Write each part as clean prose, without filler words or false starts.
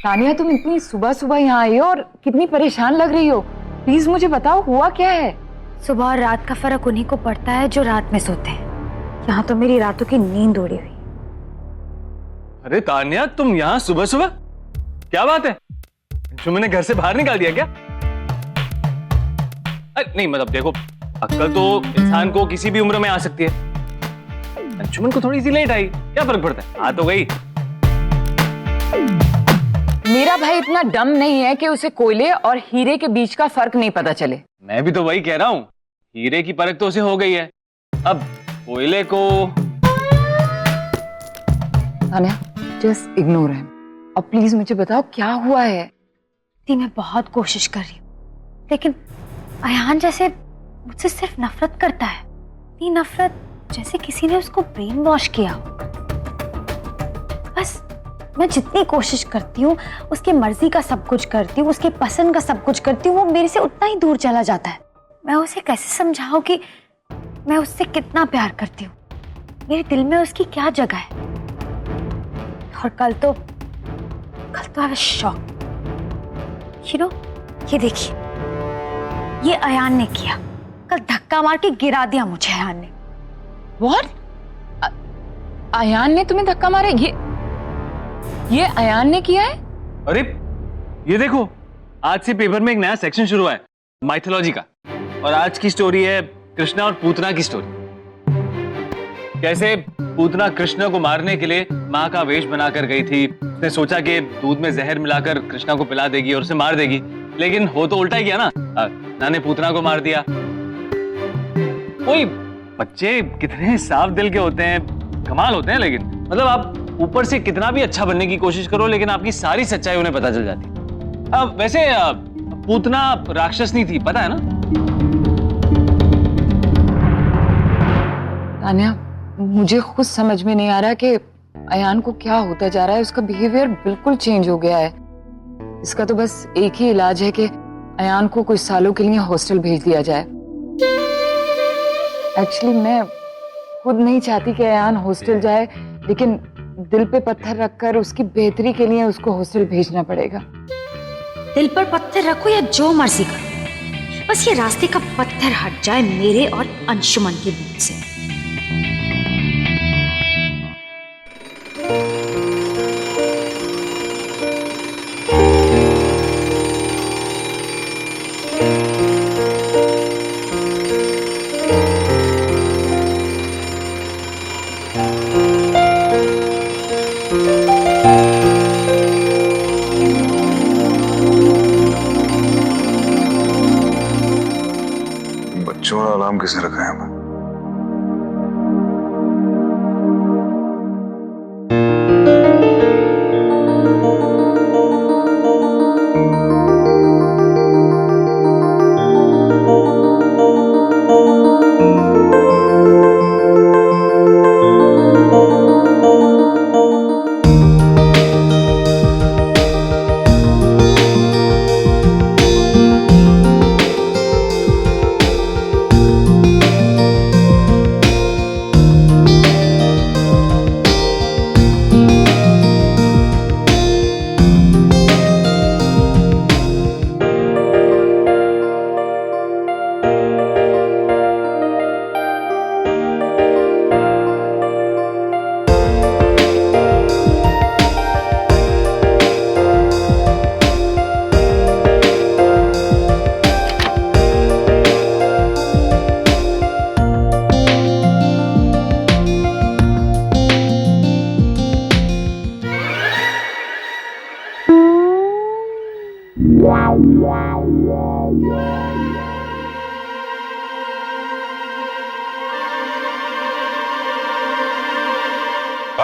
तानिया, तुम इतनी सुबह सुबह यहाँ आई हो और कितनी परेशान लग रही हो। प्लीज मुझे बताओ, हुआ क्या है? सुबह और रात का फर्क उन्हीं को पड़ता है जो रात में सोते हैं। यहाँ तो मेरी रातों की नींद उड़ी हुई। अरे तानिया, तुम यहाँ सुबह सुबह? क्या बात है? तुमने घर से बाहर निकाल दिया क्या? अरे नहीं, मतलब देखो, अक्ल तो इंसान को किसी भी उम्र में आ सकती है। अंशुमन को थोड़ी सी लेट आई, क्या फर्क पड़ता है? आ तो गई। मेरा भाई इतना डम नहीं है कि उसे कोयले और हीरे के बीच का फर्क नहीं पता चले। मैं भी तो वही कह रहा हूँ, हीरे की परख तो उसे हो गई है, अब कोयले को। तानिया, जस्ट इग्नोर है। अब प्लीज मुझे बताओ क्या हुआ है? मैं बहुत कोशिश कर रही हूँ, लेकिन अयान जैसे मुझसे सिर्फ नफरत करता है। ये नफरत जैसे किसी ने उसको ब्रेन वॉश किया हो। बस मैं जितनी कोशिश करती हूँ, उसकी मर्जी का सब कुछ करती हूँ, उसके पसंद का सब कुछ करती हूँ, वो मेरे से उतना ही दूर चला जाता है। मैं उसे कैसे समझाऊं कि मैं उससे कितना प्यार करती हूँ, मेरे दिल में उसकी क्या जगह है। और कल तो आई वाज शॉक्ड। ये देखिए, ये अयान ने किया। कल धक्का मार के गिरा दिया मुझे अयान ने। What? अयान ने तुम्हें धक्का मारा? ये अयान ने किया है? अरे ये देखो, आज से पेपर में एक नया सेक्शन शुरू हुआ है, माइथोलॉजी का। और आज की स्टोरी है कृष्णा और पूतना की स्टोरी। कैसे पूतना कृष्णा को मारने के लिए माँ का वेश बनाकर गई थी। उसने सोचा कि दूध में जहर मिलाकर कृष्णा को पिला देगी और उसे मार देगी, लेकिन हो तो उल्टा ही किया ना। कृष्णा ने पूतना को मार दिया। कोई बच्चे कितने साफ दिल के होते हैं, कमाल होते हैं। लेकिन मतलब आप ऊपर से कितना भी अच्छा बनने की कोशिश करो, लेकिन आपकी सारी सच्चाई उन्हें पता चल जाती है। अब वैसे पूतना राक्षसनी थी, पता है ना? तानिया, मुझे खुद समझ में नहीं आ रहा कि अयान को क्या होता जा रहा है। उसका बिहेवियर बिल्कुल चेंज हो गया है। इसका तो बस एक ही इलाज है कि अयान को कुछ सालों के लिए हॉस्टल भेज दिया जाए। एक्चुअली मैं खुद नहीं चाहती कि अयान हॉस्टल जाए, लेकिन दिल पे पत्थर रखकर उसकी बेहतरी के लिए उसको हॉस्टल भेजना पड़ेगा। दिल पर पत्थर रखो या जो मर्जी करो, बस ये रास्ते का पत्थर हट जाए मेरे और अंशुमन के बीच से। बच्चों वाला अलार्म किसने रखा है हमें?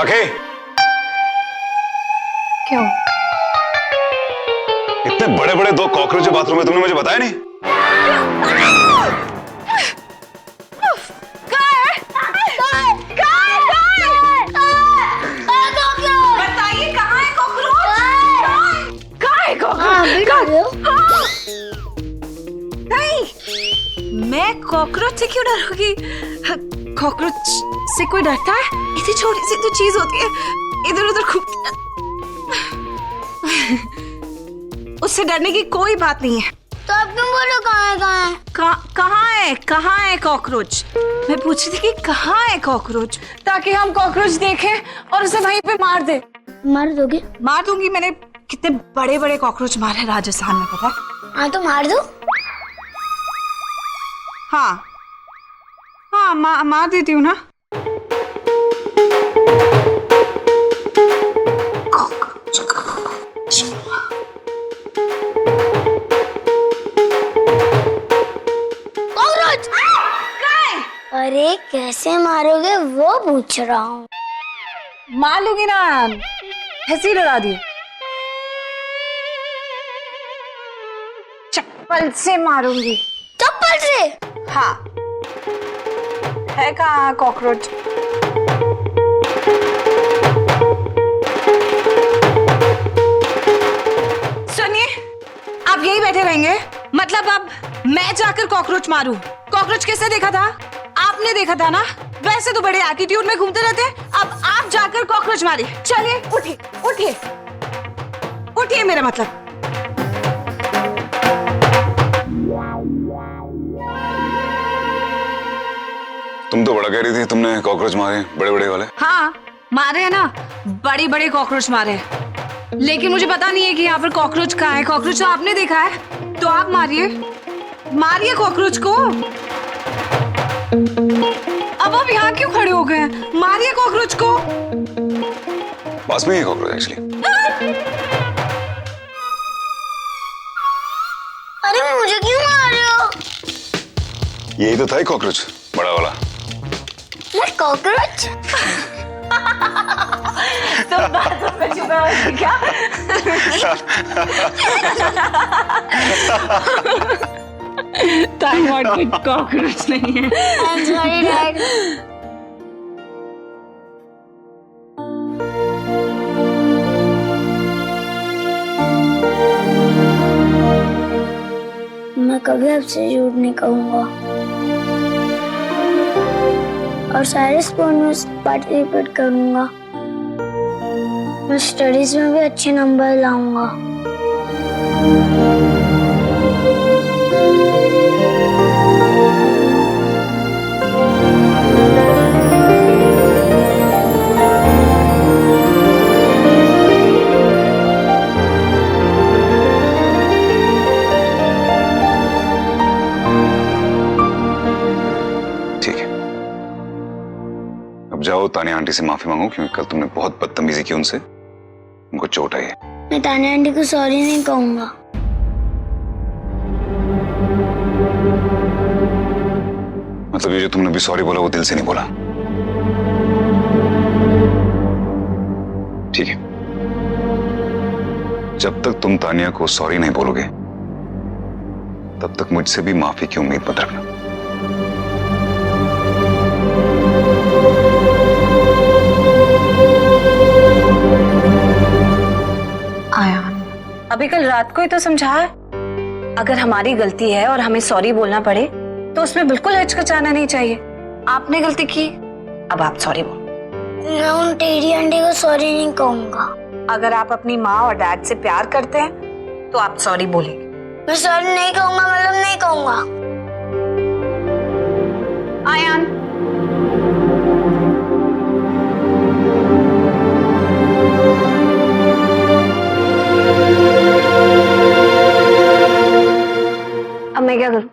आके क्यों? इतने बड़े बड़े 2 कॉकरोच बाथरूम में, तुमने मुझे बताया नहीं? बताइए कहाँ है कॉकरोच? कहाँ है कॉकरोच? नहीं, मैं कॉकरोच से क्यों डरूंगी? कॉकरोच से कोई डरता है? इतनी छोटी सी तो चीज होती है, इधर उधर घूमती। उससे डरने की कोई बात नहीं है। तो आप क्यों बोलो कहाँ है कॉकरोच? मैं पूछ रही थी कि कहाँ है कॉकरोच, ताकि हम कॉकरोच देखें और उसे वहीं पे मार दे। मार दोगे? मार दूंगी। मैंने कितने बड़े बड़े कॉकरोच मारे राजस्थान में, पता है? हाँ तो मार दो। हाँ मार देती हूँ ना। कॉकरोच! अरे कैसे मारोगे वो पूछ रहा हूँ। मार लूंगी ना, ऐसे ही डरा दिए। चप्पल से मारूंगी। चप्पल से? हाँ। है कहाँ कॉकरोच? सुनिए, आप यही बैठे रहेंगे? मतलब अब मैं जाकर कॉकरोच मारूं? कॉकरोच कैसे देखा था? आपने देखा था ना? वैसे तो बड़े एटीट्यूड में घूमते रहते हैं। अब आप जाकर कॉकरोच मारिए। चलिए उठिए उठिए उठिए, मेरा मतलब। तुम तो बड़ा कह रही थी तुमने कॉकरोच मारे, बड़े बड़े वाले। हाँ मारे है ना, बड़े बड़े कॉकरोच मारे हैं। लेकिन मुझे पता नहीं है कि यहाँ पर कॉकरोच कहाँ है। कॉकरोच तो आपने देखा है, तो आप मारिए मारिए कॉकरोच को। अब आप यहाँ क्यों खड़े हो गए? मारिए कॉकरोच को। पास में ही कॉकरोच एक्चुअली। अरे मुझे क्यों मार रहे हो? यही तो था ही कॉकरोच, बड़ा वाला। मैं कॉकरोच? तो बातों में छुपा हुआ क्या? Thank God कि कॉकरोच नहीं है। I'm sorry, Dad. मैं कभी आपसे झूठ नहीं कहूँगा और सारे स्पोर्ट में पार्टिसिपेट करूँगा। मैं स्टडीज में भी अच्छे नंबर लाऊंगा। जाओ तानिया आंटी से माफी मांगो, क्योंकि कल तुमने बहुत बदतमीजी की उनसे, उनको चोट आई है। मैं तानिया आंटी को सॉरी नहीं कहूंगा। मतलब ये जो तुमने भी सॉरी बोला वो दिल से नहीं बोला? ठीक है, जब तक तुम तानिया को सॉरी नहीं बोलोगे तब तक मुझसे भी माफी की उम्मीद मत रखना। अभी कल रात को ही तो समझाया, अगर हमारी गलती है और हमें सॉरी बोलना पड़े तो उसमें बिल्कुल हिचकिचाना नहीं चाहिए। आपने गलती की, अब आप सॉरी बोलो। मैं उन टेढ़ी आंटी को सॉरी नहीं कहूंगा। अगर आप अपनी माँ और डैड से प्यार करते हैं तो आप सॉरी बोलेंगे। मैं सॉरी नहीं कहूंगा, मतलब नहीं कहूंगा। आयान, अब मैं क्या करूं?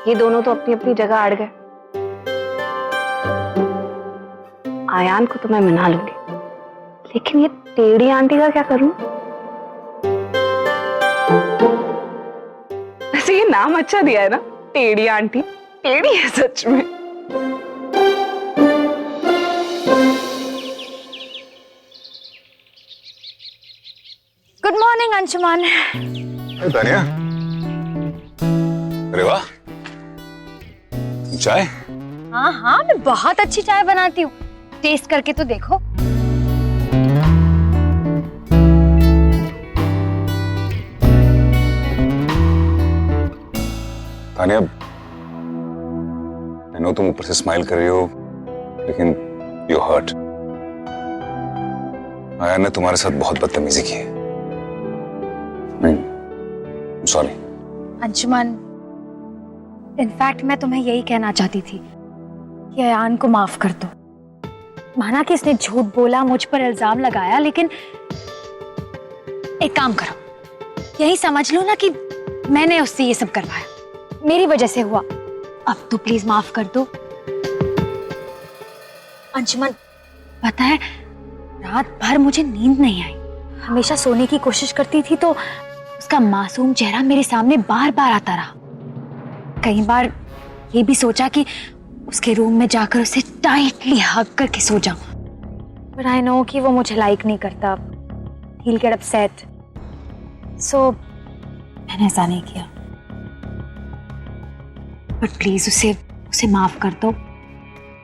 ये दोनों तो अपनी अपनी जगह अड़ गए। आयान को तो मैं मना लूंगी, लेकिन ये टेढ़ी आंटी का क्या करूं? वैसे ये नाम अच्छा दिया है ना, टेढ़ी आंटी। टेढ़ी है सच में। Good morning Anshuman. तानिया, अरे वाह, चाय? हाँ हाँ, मैं बहुत अच्छी चाय बनाती हूँ, टेस्ट करके तो देखो। तानिया, I know तुम ऊपर से स्माइल कर रही हो, लेकिन यू हर्ट। आया ने तुम्हारे साथ बहुत बदतमीजी की है। नहीं, सॉरी। अंशुमन, इनफैक्ट मैं तुम्हें यही कहना चाहती थी कि अयान को माफ कर दो। माना कि इसने झूठ बोला, मुझ पर इल्जाम लगाया, लेकिन एक काम करो, यही समझ लो ना कि मैंने उससे ये सब करवाया, मेरी वजह से हुआ। अब तो प्लीज माफ कर दो। अंशुमन, पता है रात भर मुझे नींद नहीं आई। हमेशा सोने की कोशिश करती थी तो उसका मासूम चेहरा मेरे सामने बार बार आता रहा। कई बार ये भी सोचा कि उसके रूम में जाकर उसे टाइटली हग करके सो जाऊं, बट आई नो कि वो मुझे लाइक नहीं करता। He'll get upset. So मैंने ऐसा नहीं किया। बट प्लीज उसे माफ कर दो।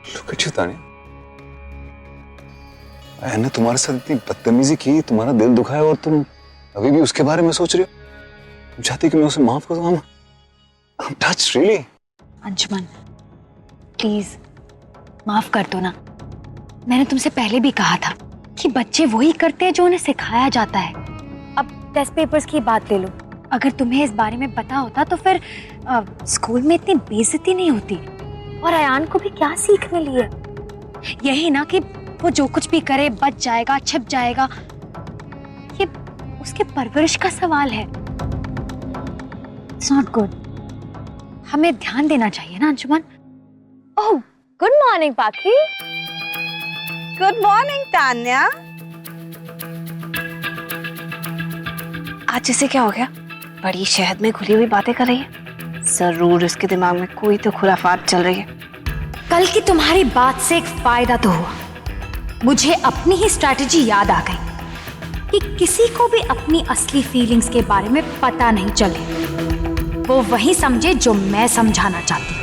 Look at you, Tania. मैंने तुम्हारे साथ इतनी बदतमीजी की, तुम्हारा दिल दुखाया और तुम अभी भी उसके बारे में सोच रही हो। तुम चाहती कि मैं उसे माफ कर दूं? I'm touched, really. Anshuman, please माफ कर दो ना। मैंने तुमसे पहले भी कहा था कि बच्चे वही करते हैं जो उन्हें सिखाया जाता है। अब टेस्ट पेपर्स की बात ले लो, अगर तुम्हें इस बारे में पता होता तो फिर स्कूल में इतनी बेइज्जती नहीं होती। और अयान को भी क्या सीख मिली है? यही ना कि वो जो कुछ भी करे बच जाएगा, छिप जाएगा। ये उसके परवरिश का सवाल है। It's not good. हमें ध्यान देना चाहिए ना अंशुमन। ओह, गुड मॉर्निंग पाखी। Good morning Tanya. आज इसे क्या हो गया? बड़ी शहद में घुली हुई बातें कर रही है। जरूर इसके दिमाग में कोई तो खुराफात चल रही है। कल की तुम्हारी बात से एक फायदा तो हुआ। मुझे अपनी ही स्ट्रैटेजी याद आ गई कि किसी को भी अपनी असली फीलिंग्स के बारे में पता नहीं चले। वो वही समझे जो मैं समझाना चाहती हूँ।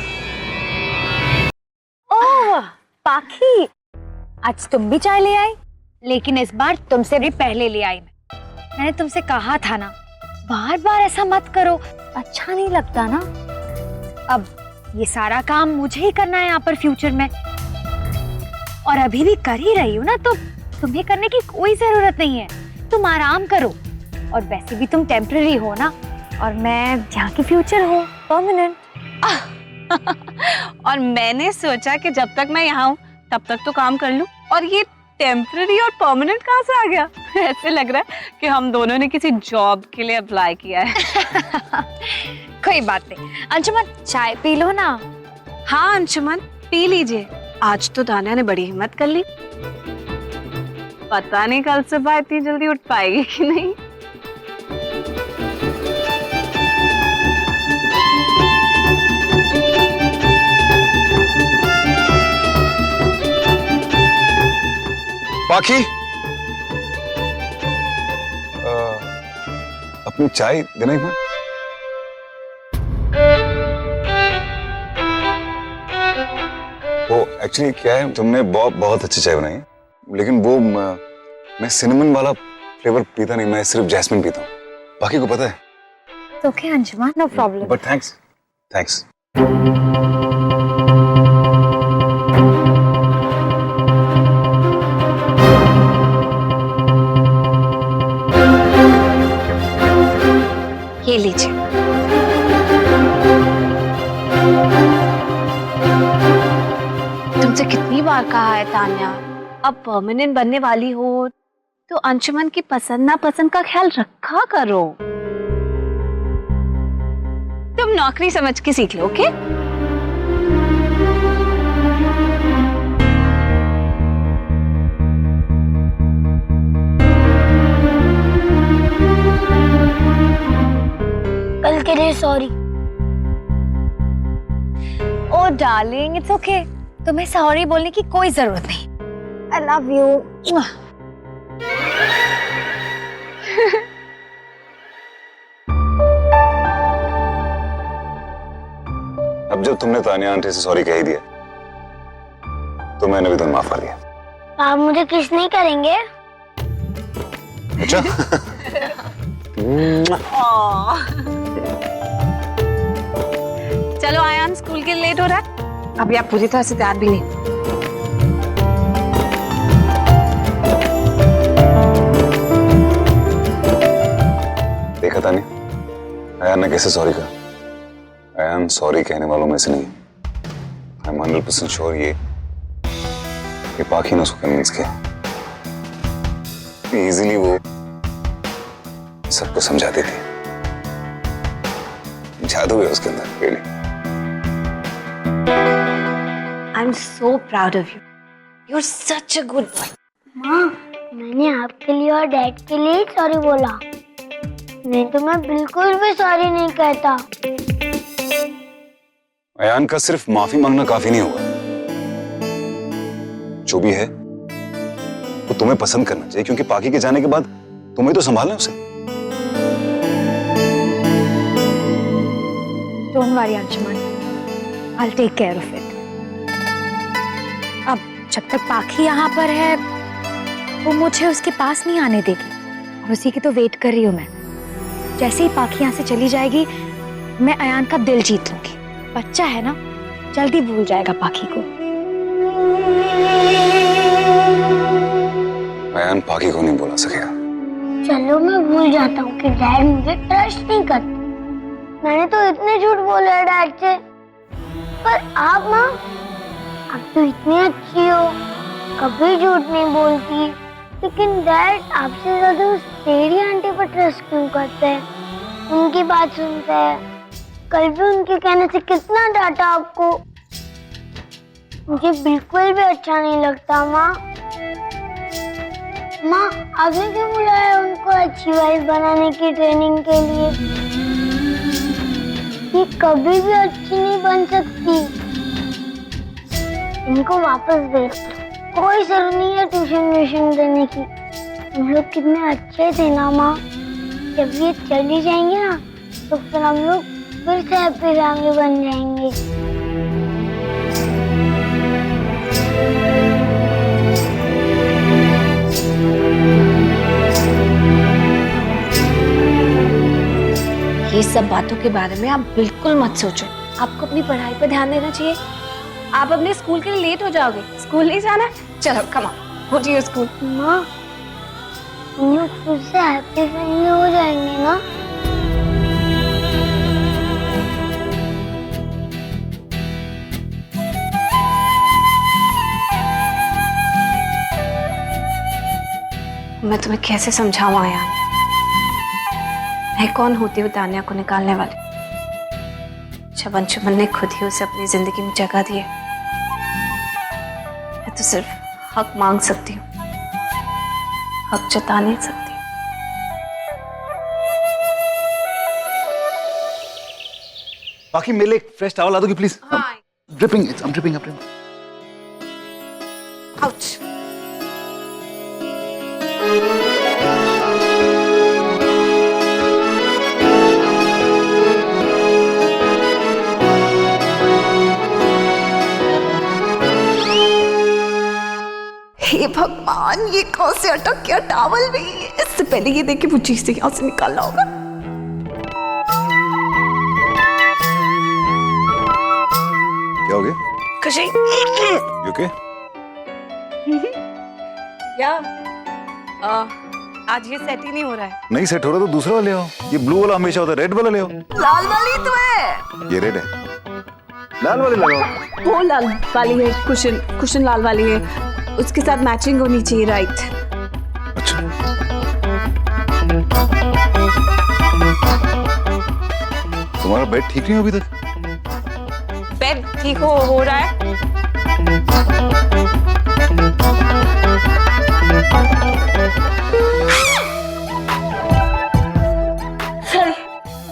ओह पाखी, आज तुम भी चाय ले आई, लेकिन इस बार तुमसे भी पहले ले आई। मैंने तुमसे कहा था ना, बार बार ऐसा मत करो, अच्छा नहीं लगता ना। अब ये सारा काम मुझे ही करना है यहाँ पर फ्यूचर में, और अभी भी कर ही रही हूँ ना, तो तुम्हें करने की कोई जरूरत नहीं है। तुम आराम करो। और वैसे भी तुम टेम्पररी हो ना, और मैं यहाँ की फ्यूचर हूँ, परमानेंट। और मैंने सोचा कि जब तक मैं यहाँ हूँ तब तक तो काम कर लूं। और ये टेम्पररी और परमानेंट कहाँ से आ गया? ऐसे लग रहा है कि हम दोनों ने किसी जॉब के लिए अप्लाई किया है। कोई बात नहीं। अंशुमन, चाय पी लो ना। हाँ अंशुमन, पी लीजिए। आज तो तान्या ने बड़ी हिम्मत कर ली। पता नहीं कल सुबह इतनी जल्दी उठ पाएगी कि नहीं। पाखी, अपनी चाय देना एक मिनट। वो एक्चुअली क्या है, तुमने बहुत अच्छी चाय बनाई है, लेकिन वो मैं सिनेमन वाला फ्लेवर पीता नहीं, मैं सिर्फ जैस्मिन पीता हूँ। बाकी को पता है। Okay Anshuman, no problem. But thanks. ये लीजिए। तुमसे कितनी बार कहा है तान्या, अब परमानेंट बनने वाली हो तो अंशुमन की पसंद नापसंद का ख्याल रखा करो। तुम नौकरी समझ के सीख लो, ओके? कल के लिए sorry. Oh darling, it's okay. तुम्हें सॉरी बोलने की कोई जरूरत नहीं। I love you. अब जब तुमने तानिया आंटी से सॉरी कह ही दिया, तो मैंने भी तुम्हें माफ कर दिया। आप मुझे किस नहीं करेंगे? अच्छा। चलो आयान, स्कूल के लिए लेट हो रहा है। अभी आप पूरी तरह से तैयार भी नहीं। देखा था अयान ने कैसे सॉरी कहा? अयान सॉरी कहने वालों में से नहीं। आई एम 100% श्योर ये कि पाखी ने उसको कन्विंस किया। इजीली वो सबको समझा देती है। जादू है उसके अंदर, really. I'm so proud of you. You're such a good boy. माँ, मैंने आपके लिए और डैड के लिए ही सॉरी बोला, नहीं तो मैं बिल्कुल भी सॉरी नहीं कहता। अयान का सिर्फ माफी मांगना काफी नहीं होगा। जो भी है वो तुम्हें पसंद करना चाहिए, क्योंकि पाखी के जाने के बाद तुम्हें तो संभालना है उसे। Don't worry, Anshuman. I'll take care of it. अब जब तक पाखी यहाँ पर है, वो मुझे उसके पास नहीं आने देगी और उसी की तो वेट कर रही हूँ मैं। जैसे ही पाखी यहाँ से चली जाएगी, मैं अयान का दिल जीत लूंगी। बच्चा है ना, जल्दी भूल जाएगा पाखी को। अयान पाखी को नहीं बोला सकेगा। चलो मैं भूल जाता हूँ कि डैड मुझे ट्रस्ट नहीं करते। मैंने तो इतने झूठ बोले हैं डैड से, पर आप माँ, आप तो इतनी अच्छी हो, कभी झूठ नहीं बोलती। लेकिन डैड आपसे ज्यादा उस तेरी आंटी पर ट्रस्ट क्यों करते हैं? उनकी बात सुनते हैं। कल भी उनके कहने से कितना डांटा आपको। मुझे बिल्कुल भी अच्छा नहीं लगता माँ। माँ, आपने क्यों बुलाया उनको अच्छी वाइफ बनाने की ट्रेनिंग के लिए? ये कभी भी अच्छी नहीं बन सकती। इनको वापस भेज दो, कोई जरूरत नहीं है ट्यूशन देने की। हम लोग कितने अच्छे थे ना माँ। जब ये चली जाएंगे ना, तो फिर हम लोग फिर से हैप्पी फैमिली बन जाएंगे। ये सब बातों के बारे में आप बिल्कुल मत सोचो। आपको अपनी पढ़ाई पर ध्यान देना चाहिए। आप अपने स्कूल के लिए लेट हो जाओगे। स्कूल नहीं जाना? चलो कम ऑन, हो जाइए स्कूल। माँ, हम लोग फिर से हैप्पी फैमिली हो जाएंगे ना? मैं तुम्हें कैसे समझाऊं आयान? मैं कौन होती हूँ तान्या को निकालने वाली? जब अंशुमन ने खुद ही उसे अपनी जिंदगी में जगह दी है, मैं तो सिर्फ हक मांग सकती हूँ, हक जता नहीं सकती। बाकी मेरे लिए एक फ्रेश टॉवल ला दोगी please? Dripping, I'm dripping. Ouch. हे भगवान, ये कौन से अटक गया टॉवल भी? इससे पहले ये देख के मुझे इसे यहाँ से निकालना होगा। क्या हो गया? कुछ नहीं। You okay? या आज ये सेट ही नहीं हो रहा है। नहीं सेट हो रहा तो दूसरा वाला ले आओ। ये ब्लू वाला हमेशा होता है, रेड वाला ले आओ। लाल वाली तो है। ये रेड है, लाल वाली लगाओ। वो लाल वाली है, कुशन लाल वाली है, उसके साथ मैचिंग होनी चाहिए। राइट। अच्छा, तुम्हारा बेड ठीक नहीं हो अभी तक? बेड ठीक हो रहा है।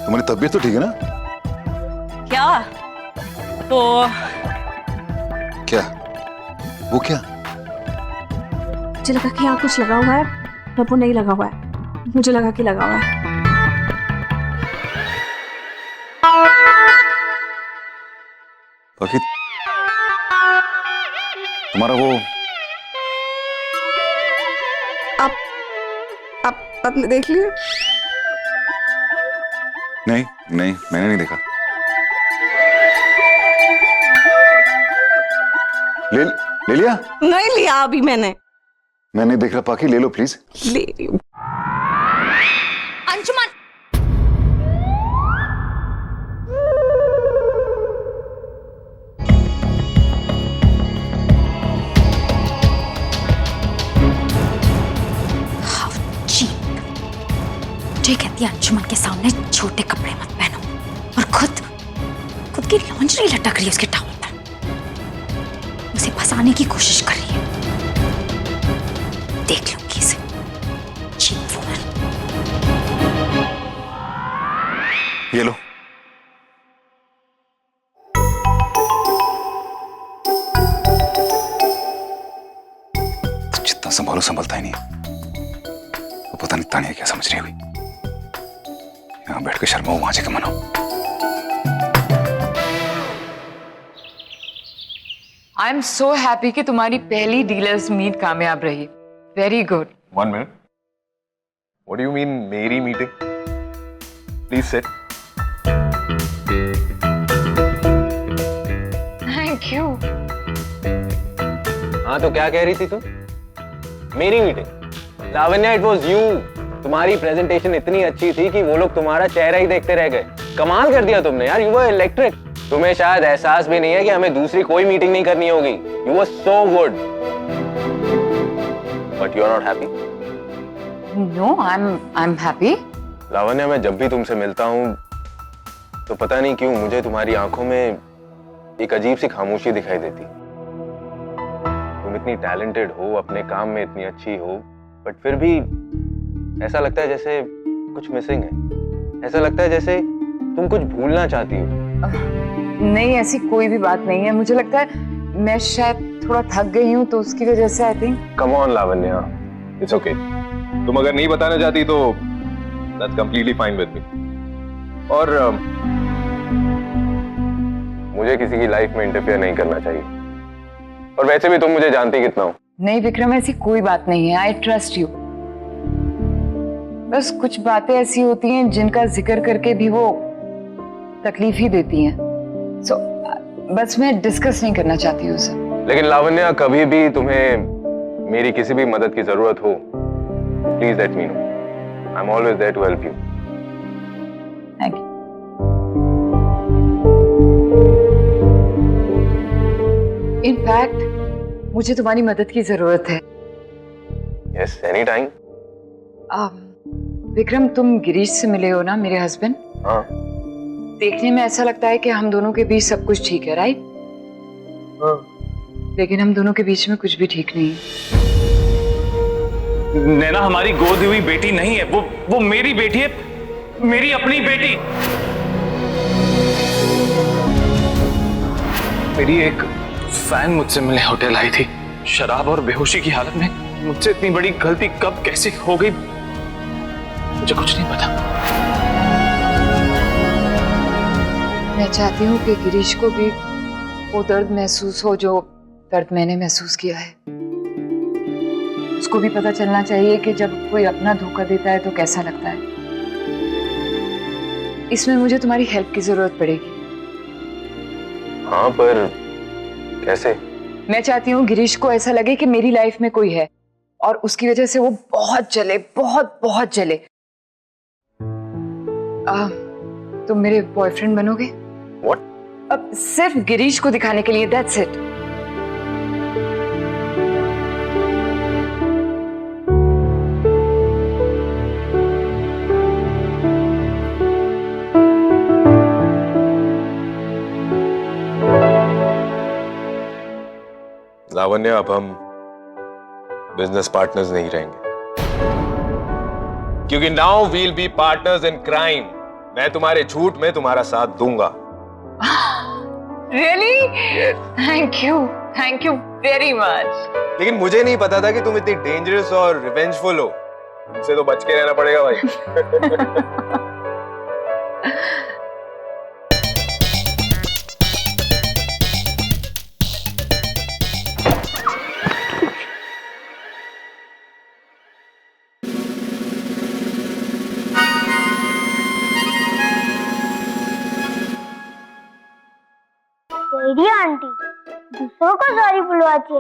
तुम्हारी तबीयत तो ठीक है ना? क्या? तो क्या? वो क्या? मुझे लगा कि यहाँ कुछ लगा हुआ है, पर वो नहीं लगा हुआ है। मुझे लगा कि लगा हुआ है। बाकी तुम्हारा वो आपने देख लिया? नहीं, मैंने नहीं देखा। ले लिया? नहीं लिया अभी मैंने नहीं देख रहा। पाखी ले लो प्लीज। ले रही हूँ। अंशुमन, मुझे कहती है अंशुमन के सामने छोटे कपड़े मत पहनो, और खुद की लॉन्जरी लटक रही है उसके टावल पर। उसे फंसाने की कोशिश कर रही है। देख लूंगी इसे, चीप वुमन। ये लो। जितना संभालो संभलता ही नहीं। वो पता नहीं तानिया क्या समझ रही हुई। यहाँ बैठ के शर्मा वहां जाके मनाओ। आई एम सो हैप्पी कि तुम्हारी पहली डीलर्स मीट कामयाब रही। Very good. 1 minute. What do you mean, मेरी meeting? Please sit. Thank you. हाँ तो क्या कह रही थी तुम? मेरी meeting? Lavanya, it was you. तुम्हारी प्रेजेंटेशन इतनी अच्छी थी कि वो लोग तुम्हारा चेहरा ही देखते रह गए। कमाल कर दिया तुमने यार, यू वर इलेक्ट्रिक। तुम्हें शायद एहसास भी नहीं है कि हमें दूसरी कोई मीटिंग नहीं करनी होगी। You were so good, but you are not happy. No, I am happy. Lavanya, मैं जब भी तुमसे मिलता हूँ तो पता नहीं क्यों मुझे तुम्हारी आंखों में एक अजीब सी खामोशी दिखाई देती। तुम इतनी टैलेंटेड हो, अपने काम में इतनी अच्छी हो, बट फिर भी ऐसा लगता है जैसे कुछ मिसिंग है। ऐसा लगता है जैसे तुम कुछ भूलना चाहती हो। नहीं, ऐसी कोई भी बात नहीं है। मुझे लगता है मैं शायद थोड़ा थक गई हूँ तो उसकी वजह से। I think. Come on Lavanya, It's okay. तुम अगर नहीं बताना चाहती तो that's completely fine with me. और मुझे किसी की लाइफ में इंटरफेयर नहीं करना चाहिए। और वैसे भी तुम मुझे जानती कितना हो। नहीं विक्रम, ऐसी कोई बात नहीं है। I trust you. बस कुछ बातें ऐसी होती हैं जिनका जिक्र करके भी वो तकलीफ ही देती हैं। सो बस मैं डिस्कस नहीं करना थी उसे। लेकिन लावण्या, कभी भी तुम्हें मेरी किसी भी मदद की जरूरत हो, please let me know. I am always there to help you. Thank you. In fact मुझे तुम्हारी मदद की जरूरत है। Yes, any time. विक्रम, तुम गिरीश से मिले हो ना, मेरे हस्बैंड? हाँ। देखने में ऐसा लगता है कि हम दोनों के बीच सब कुछ ठीक है, राइट? हाँ। लेकिन हम दोनों के बीच में कुछ भी ठीक नहीं है। नैना हमारी गोद हुई बेटी नहीं है, वो मेरी बेटी है, मेरी अपनी बेटी। मेरी एक फैन मुझसे मिलने होटल आई थी, शराब और बेहोशी की हालत में। मुझसे इतनी बड़ी गलती कब कैसे हो गई मुझे कुछ नहीं पता। मैं चाहती हूँ कि गिरीश को भी वो दर्द महसूस हो जो दर्द मैंने महसूस किया है। उसको भी पता चलना चाहिए कि जब कोई अपना धोखा देता है तो कैसा लगता है। इसमें मुझे तुम्हारी हेल्प की जरूरत पड़ेगी। हाँ, पर कैसे? मैं चाहती हूँ गिरीश को ऐसा लगे कि मेरी लाइफ में कोई है और उसकी वजह से वो बहुत जले, बहुत जले। तुम मेरे बॉयफ्रेंड बनोगे? What? अब सिर्फ गिरीश को दिखाने के लिए, दैट्स इट। लावण्या, अब हम बिजनेस पार्टनर्स नहीं रहेंगे, क्योंकि now we'll be partners in crime. मैं तुम्हारे झूठ में तुम्हारा साथ दूंगा। Really? Thank you very much. लेकिन मुझे नहीं पता था कि तुम इतनी डेंजरस और रिवेंजफुल हो। तुमसे तो बच के रहना पड़ेगा भाई। तेरी आंटी दूसरों को सॉरी बुलवाती है,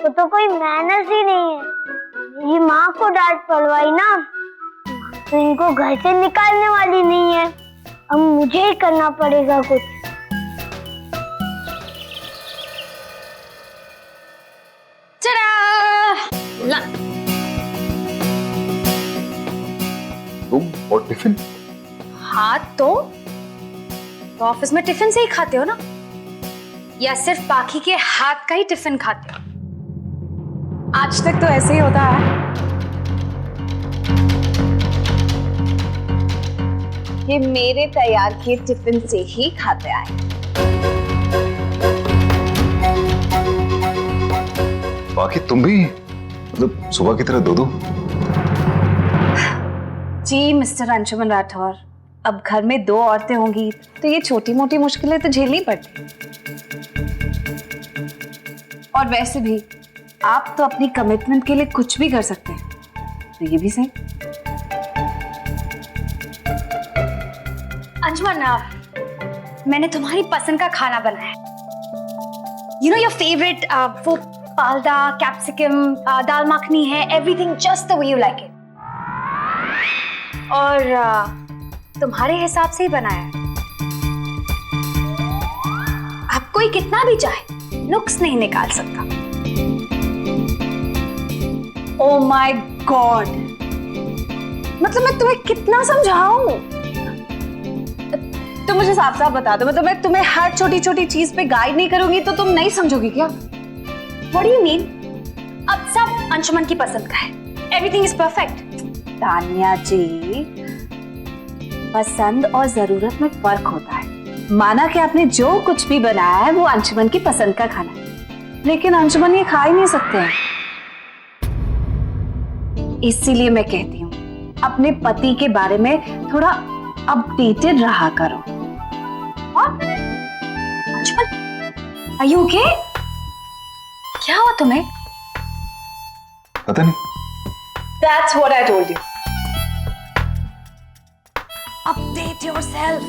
वो तो कोई मैनर्स ही नहीं है। मेरी माँ को डांट पड़वाई ना, तो इनको घर से निकालने वाली नहीं है। अब मुझे ही करना पड़ेगा कुछ। रूम और टिफिन। हाँ तो ऑफिस में टिफिन से ही खाते हो ना, या सिर्फ बाकी के हाथ का ही टिफिन खाते हो? आज तक तो ऐसे ही होता है। ये मेरे तैयार किए टिफिन से ही खाते आए। बाकी तुम भी मतलब सुबह की तरह दो। जी मिस्टर अंशुमन राठौर, अब घर में 2 औरतें होंगी तो ये छोटी मोटी मुश्किलें तो झेलनी पड़ती। और वैसे भी आप तो अपनी कमिटमेंट के लिए कुछ भी कर सकते हैं, तो ये भी सही। अंजुमन, मैंने तुम्हारी पसंद का खाना बनाया। यू नो योर फेवरेट, वो पालदा, कैप्सिकम, दाल मखनी है, everything just the way you like it. और तुम्हारे हिसाब से ही बनाया है। अब कोई कितना भी चाहे नुक्स नहीं निकाल सकता। ओ माय गॉड, मतलब मैं तुम्हें कितना समझाऊं? तुम मुझे साफ साफ बता दो, मतलब मैं तुम्हें हर छोटी छोटी चीज पे गाइड नहीं करूंगी तो तुम नहीं समझोगी क्या? What do you mean? अब सब अंशुमन की पसंद का है। Everything is perfect. तानिया जी, पसंद और जरूरत में फर्क होता है। माना कि आपने जो कुछ भी बनाया है वो अंशुमन की पसंद का खाना है, लेकिन अंशुमन ये खा ही नहीं सकते हैं। इसीलिए मैं कहती हूँ अपने पति के बारे में थोड़ा अपडेटेड रहा करो। Anshuman, are you okay? क्या हुआ तुम्हें? पता नहीं। That's what I told you. Update yourself.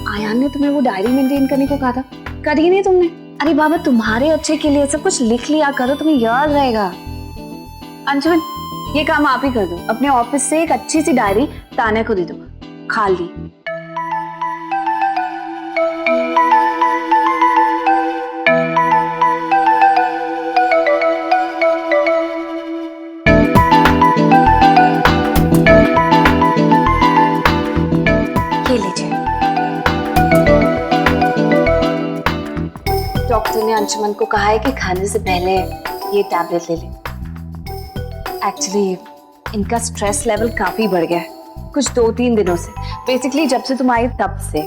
Ayaan ने तुम्हें वो डायरी मेंटेन करने को कहा था, करी नहीं तुमने? अरे बाबा, तुम्हारे अच्छे के लिए सब कुछ लिख लिया करो, तुम्हें याद रहेगा। अंशुमन, ये काम आप ही कर दो। अपने ऑफिस से एक अच्छी सी डायरी तान्या को दे दो, खाली। ये लीजिए। डॉक्टर ने अंशुमन को कहा है कि खाने से पहले ये टैबलेट ले लें। एक्चुअली इनका स्ट्रेस लेवल काफी बढ़ गया है कुछ 2-3 दिनों से, बेसिकली जब से तुम आई तब से।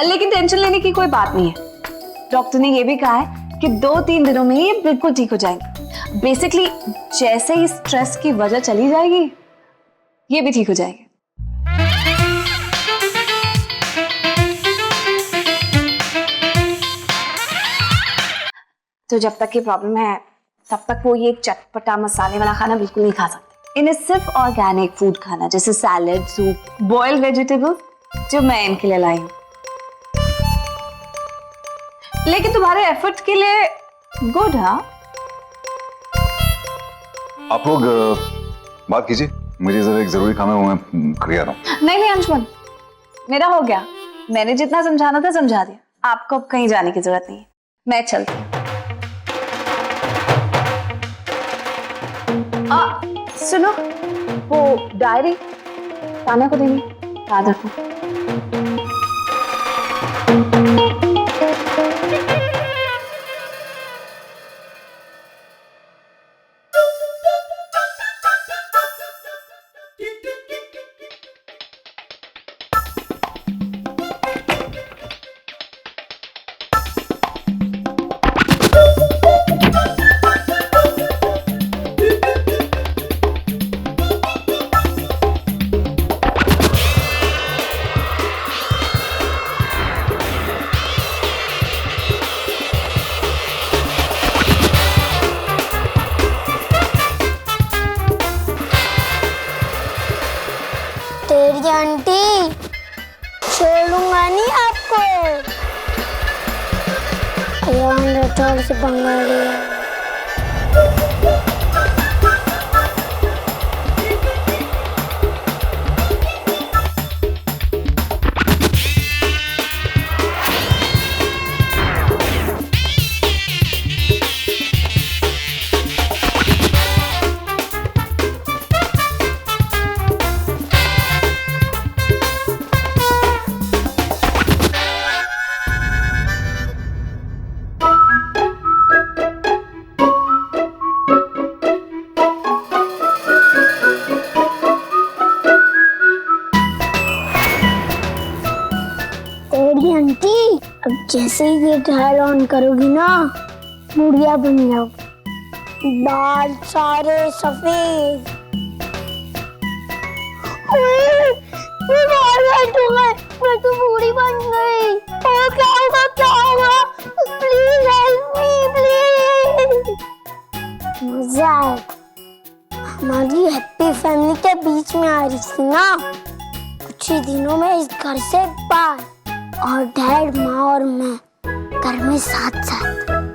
लेकिन टेंशन लेने की कोई बात नहीं है। डॉक्टर ने ये भी कहा है कि 2-3 दिनों में ये बिल्कुल ठीक हो जाएंगे। बेसिकली जैसे ही स्ट्रेस की वजह चली जाएगी, ये भी ठीक हो जाएगी। तो जब तक ये प्रॉब्लम है तब तक वो ये चटपटा मसाले वाला खाना बिल्कुल नहीं खा सकते। इन्हें सिर्फ ऑर्गेनिक फूड खाना, जैसे सैलेड, सूप, बॉइल्ड वेजिटेबल, जो मैं इनके लिए लाई हूँ। लेकिन तुम्हारे एफर्ट के लिए गुड। हाँ, आप लोग बात कीजिए, मुझे जरा एक जरूरी काम है, वो मैं कर आ रहा हूँ। नहीं अंशुमन, मेरा हो गया। मैंने जितना समझाना था समझा दिया। आपको अब कहीं जाने की जरूरत नहीं है, मैं चलती हूँ। सुनो, वो डायरी तान्या को देनी, याद रखो। तेरी आंटी, छोड़ूंगा नहीं आपको। अयान राठौर से पंगा लिया। बूढ़ी आंटी, अब जैसे ही ये ट्रायल ऑन करोगी ना, बुढ़िया बन जाओगी, बाल सारे सफेद। मैं बाल बैठ हो गए, मैं तो बूढ़ी बन गई। और क्या होगा, क्या होगा? Please help me, please. मजा आएगा। हमारी हैप्पी फैमिली के बीच में आ रही थी ना, कुछ ही दिनों में इस घर से बाहर, और डैड, माँ और मैं घर में साथ साथ।